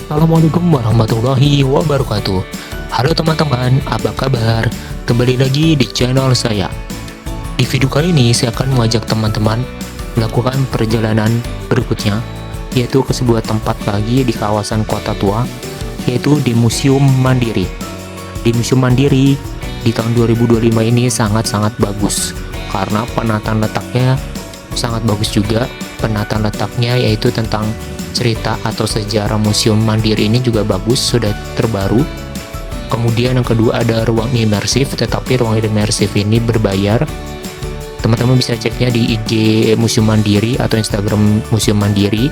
Assalamualaikum warahmatullahi wabarakatuh. Halo teman-teman, apa kabar? Kembali lagi di channel saya. Di video kali ini saya akan mengajak teman-teman melakukan perjalanan berikutnya, yaitu ke sebuah tempat lagi di kawasan Kota Tua, yaitu di Museum Mandiri. Di Museum Mandiri di tahun 2025 ini sangat-sangat bagus karena penataan letaknya sangat bagus juga. Penataan letaknya yaitu tentang cerita atau sejarah Museum Mandiri ini juga bagus, sudah terbaru. Kemudian yang kedua ada ruang imersif, tetapi ruang imersif ini berbayar. Teman-teman bisa ceknya di IG Museum Mandiri atau Instagram Museum Mandiri.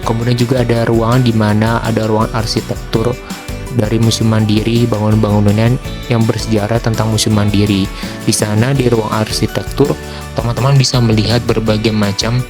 Kemudian juga ada ruangan di mana ada ruang arsitektur dari Museum Mandiri, bangunan-bangunan yang bersejarah tentang Museum Mandiri. Di sana di ruang arsitektur, teman-teman bisa melihat berbagai macam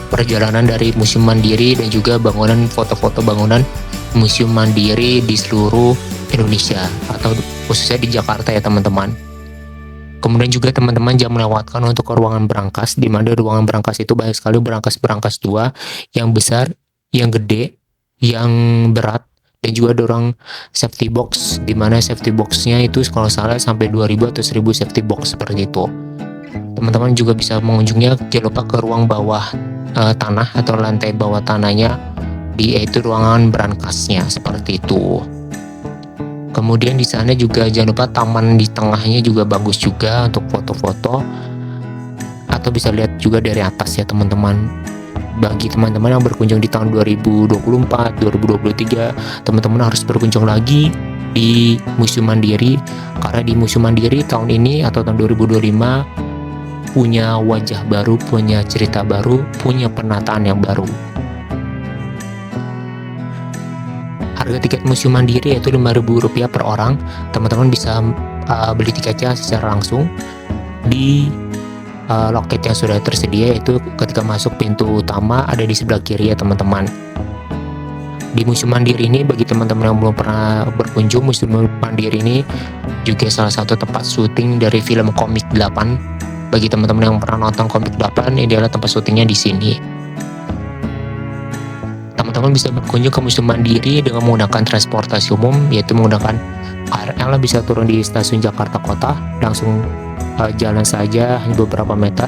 perjalanan dari Museum Mandiri dan juga bangunan, foto-foto bangunan Museum Mandiri di seluruh Indonesia atau khususnya di Jakarta ya teman-teman. Kemudian juga teman-teman jangan melewatkan untuk ke ruangan berangkas, di mana ruangan berangkas itu banyak sekali berangkas-berangkas tua yang besar, yang gede, yang berat, dan juga ada ruang safety box, di mana safety boxnya itu kalau salah sampai 2000 atau 1000 safety box seperti itu. Teman-teman juga bisa mengunjunginya, jangan lupa ke ruang bawah tanah atau lantai bawah tanahnya, yaitu ruangan berangkasnya seperti itu. Kemudian di sana juga jangan lupa taman di tengahnya juga bagus juga untuk foto-foto, atau bisa lihat juga dari atas ya teman-teman. Bagi teman-teman yang berkunjung di tahun 2024, 2023, teman-teman harus berkunjung lagi di Museum Mandiri, karena di Museum Mandiri tahun ini atau tahun 2025 punya wajah baru, punya cerita baru, punya penataan yang baru. Harga tiket Museum Mandiri yaitu Rp5.000 per orang. Teman-teman bisa beli tiketnya secara langsung di loket yang sudah tersedia, yaitu ketika masuk pintu utama ada di sebelah kiri ya teman-teman. Di Museum Mandiri ini, bagi teman-teman yang belum pernah berkunjung, Museum Mandiri ini juga salah satu tempat syuting dari film Komik 8. Bagi teman-teman yang pernah nonton Komik 8, ini adalah tempat syutingnya di sini. Teman-teman bisa berkunjung ke Museum Mandiri dengan menggunakan transportasi umum, yaitu menggunakan KRL, bisa turun di stasiun Jakarta Kota, langsung jalan saja hanya beberapa meter.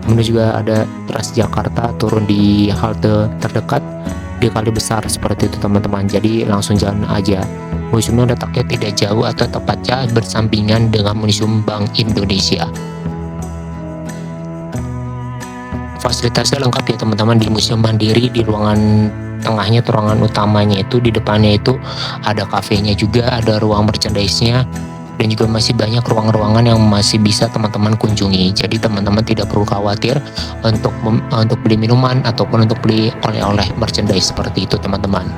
Kemudian juga ada Transjakarta, turun di halte terdekat di Kali Besar seperti itu teman-teman. Jadi langsung jalan aja. Museumnya letaknya tidak jauh atau tepatnya bersampingan dengan Museum Bank Indonesia. Fasilitasnya lengkap ya teman-teman di Museum Mandiri. Di ruangan tengahnya, ruangan utamanya itu, di depannya itu ada kafenya juga, ada ruang merchandise-nya, dan juga masih banyak ruang-ruangan yang masih bisa teman-teman kunjungi. Jadi teman-teman tidak perlu khawatir untuk beli minuman ataupun untuk beli oleh-oleh merchandise seperti itu teman-teman.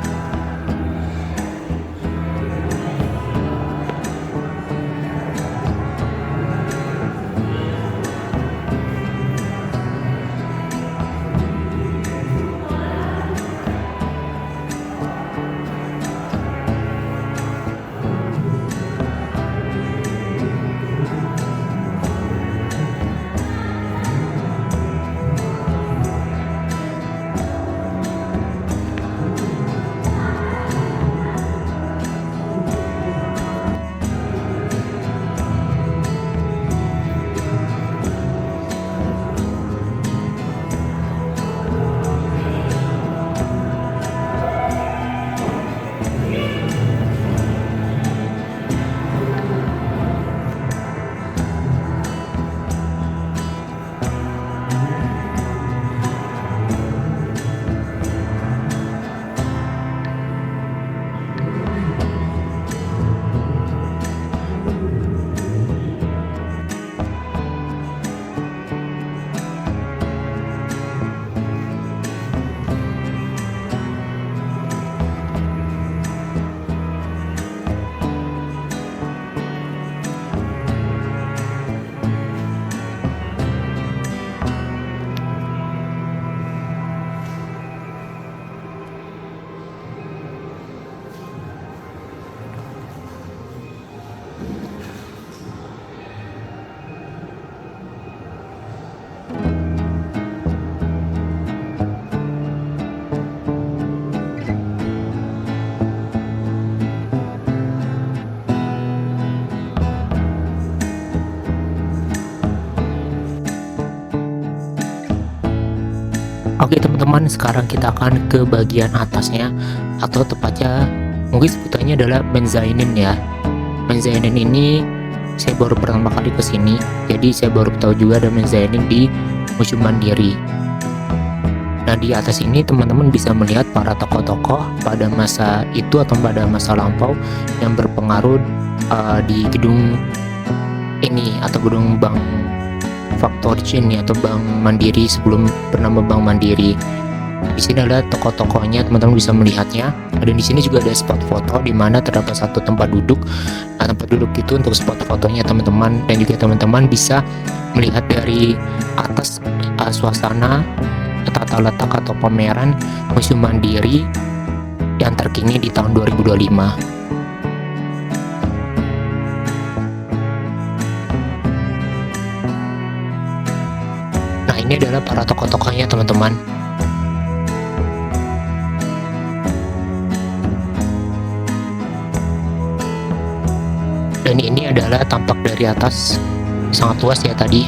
Oke teman-teman, sekarang kita akan ke bagian atasnya, atau tepatnya mungkin sebutannya adalah mezanin ya. Mezanin ini saya baru pertama kali kesini, jadi saya baru tahu juga ada mezanin di Museum Mandiri. Nah, di atas ini teman-teman bisa melihat para tokoh-tokoh pada masa itu atau pada masa lampau yang berpengaruh di gedung ini atau gedung Bank Factory ini atau Bank Mandiri sebelum bernama Bank Mandiri. Di sini adalah tokoh-tokohnya, teman-teman bisa melihatnya. Dan di sini juga ada spot foto di mana terdapat satu tempat duduk. Nah, tempat duduk itu untuk spot fotonya teman-teman, dan juga teman-teman bisa melihat dari atas suasana tata letak atau pameran Museum Mandiri yang terkini di tahun 2025. Nah, ini adalah para tokoh-tokohnya teman-teman. Dan ini adalah tampak dari atas, sangat luas ya tadi.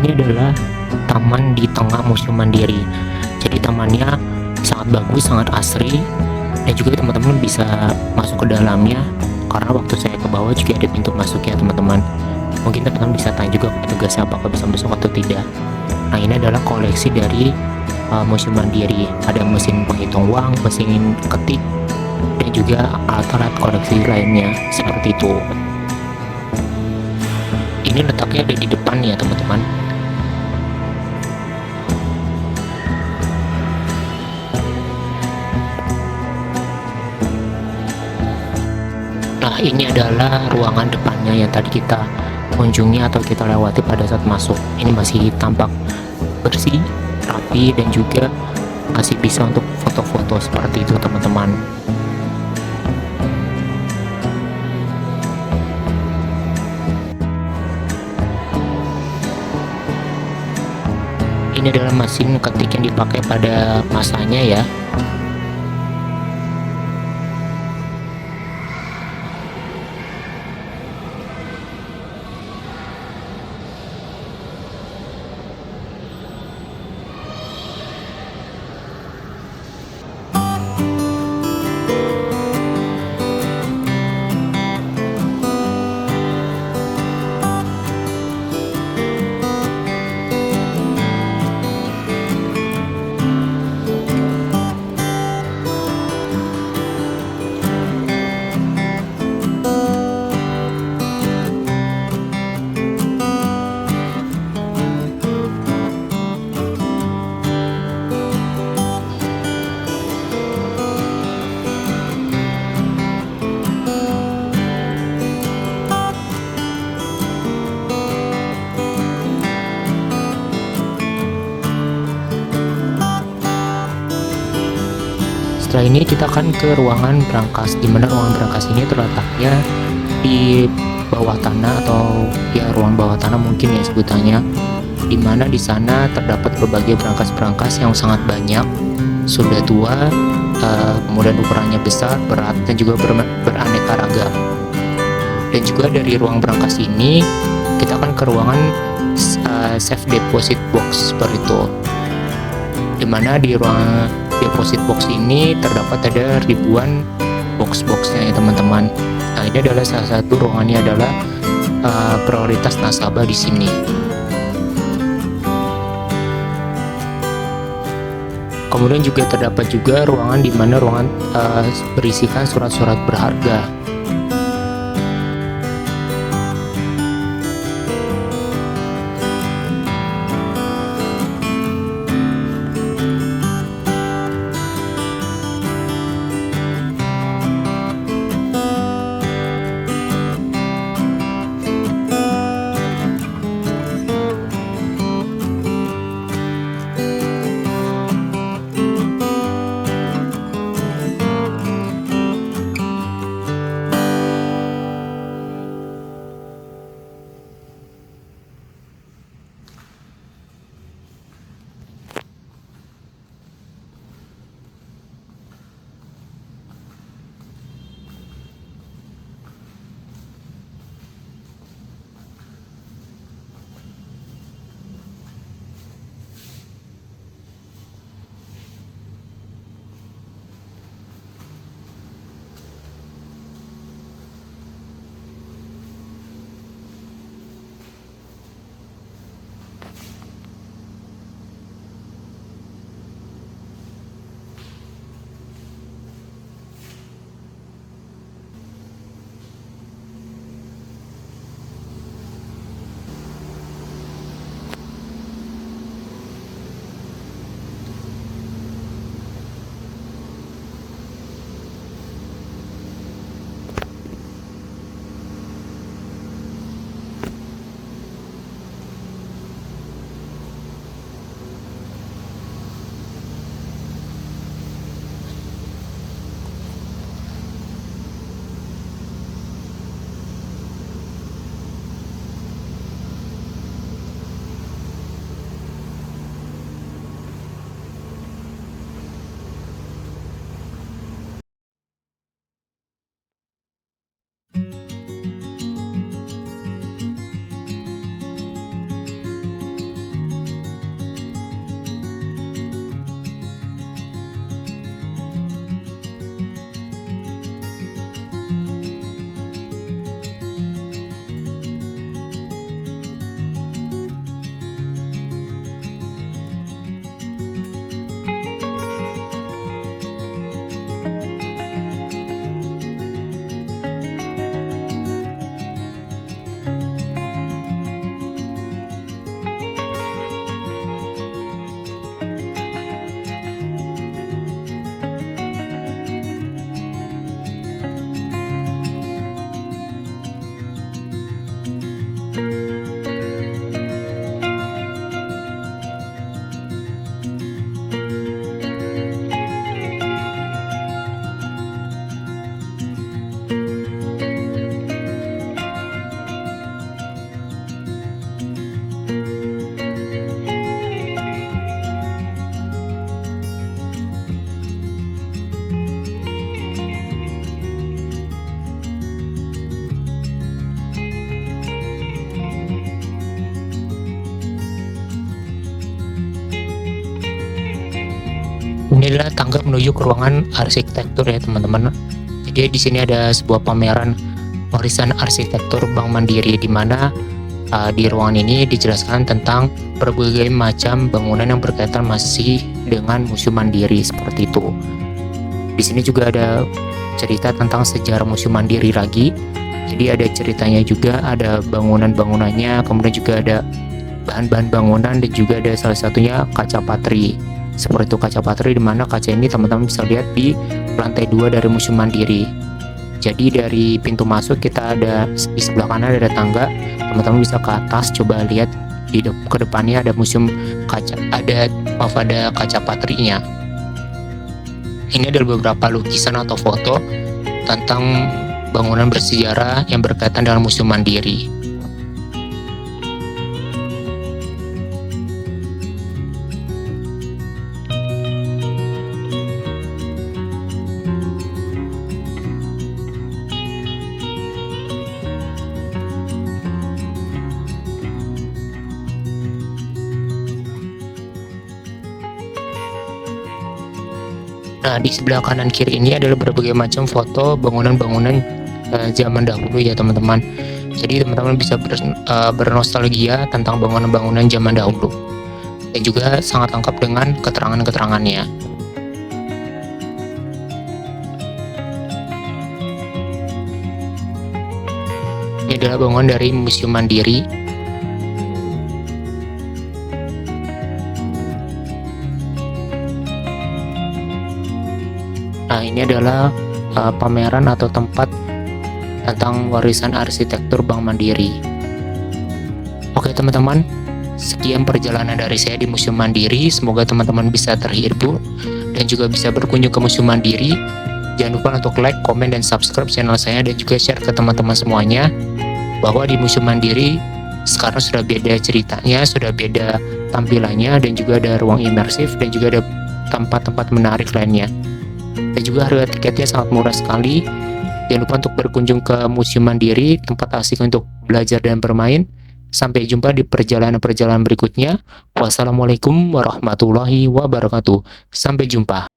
Ini adalah taman di tengah Museum Mandiri. Jadi tamannya sangat bagus, sangat asri, dan juga teman-teman bisa masuk ke dalamnya karena waktu saya ke bawah juga ada pintu masuknya teman-teman. Mungkin teman-teman bisa tanya juga ke petugasnya apakah bisa masuk atau tidak. Nah, ini adalah koleksi dari Museum Mandiri. Ada mesin penghitung uang, mesin ketik, dan juga alat-alat koleksi lainnya seperti itu. Ini letaknya ada di depan ya teman-teman. Nah, ini adalah ruangan depannya yang tadi kita kunjungi atau kita lewati pada saat masuk. Ini masih tampak bersih, rapi, dan juga masih bisa untuk foto-foto seperti itu teman-teman. Ini adalah mesin ketik yang dipakai pada masanya ya. Setelah ini kita akan ke ruangan brankas, di mana ruangan brankas ini terletaknya di bawah tanah atau ya ruang bawah tanah mungkin ya sebutannya, di mana di sana terdapat berbagai brankas-brankas yang sangat banyak, sudah tua, kemudian ukurannya besar, berat, dan juga beraneka ragam. Dan juga dari ruang brankas ini kita akan ke ruangan safe deposit box seperti itu, dimana di ruang deposit box ini terdapat ada ribuan box-boxnya ya teman-teman. Nah, ini adalah salah satu ruangannya adalah prioritas nasabah di sini. Kemudian juga terdapat juga ruangan di mana ruangan berisikan surat-surat berharga. Ini adalah tangga menuju ke ruangan arsitektur ya teman-teman. Jadi di sini ada sebuah pameran warisan arsitektur Bank Mandiri, di mana di ruangan ini dijelaskan tentang berbagai macam bangunan yang berkaitan masih dengan Museum Mandiri seperti itu. Di sini juga ada cerita tentang sejarah Museum Mandiri lagi. Jadi ada ceritanya juga, ada bangunan-bangunannya, kemudian juga ada bahan-bahan bangunan, dan juga ada salah satunya kaca patri. Seperti itu kaca patri, di mana kaca ini teman-teman bisa lihat di lantai 2 dari Museum Mandiri. Jadi dari pintu masuk kita ada di sebelah kanan ada tangga, teman-teman bisa ke atas, coba lihat ke depannya ada museum kaca, ada kaca patrinya. Ini adalah beberapa lukisan atau foto tentang bangunan bersejarah yang berkaitan dengan Museum Mandiri. Nah, di sebelah kanan kiri ini adalah berbagai macam foto bangunan-bangunan zaman dahulu ya teman-teman. Jadi teman-teman bisa bernostalgia tentang bangunan-bangunan zaman dahulu, dan juga sangat lengkap dengan keterangan-keterangannya. Ini adalah bangunan dari Museum Mandiri. Nah, ini adalah pameran atau tempat tentang warisan arsitektur Bank Mandiri. Oke teman-teman, sekian perjalanan dari saya di Museum Mandiri. Semoga teman-teman bisa terhibur dan juga bisa berkunjung ke Museum Mandiri. Jangan lupa untuk like, komen, dan subscribe channel saya, dan juga share ke teman-teman semuanya bahwa di Museum Mandiri sekarang sudah beda ceritanya, sudah beda tampilannya, dan juga ada ruang imersif, dan juga ada tempat-tempat menarik lainnya. Dan juga harga tiketnya sangat murah sekali. Jangan lupa untuk berkunjung ke Museum Mandiri, tempat asik untuk belajar dan bermain. Sampai jumpa di perjalanan-perjalanan berikutnya. Wassalamualaikum warahmatullahi wabarakatuh. Sampai jumpa.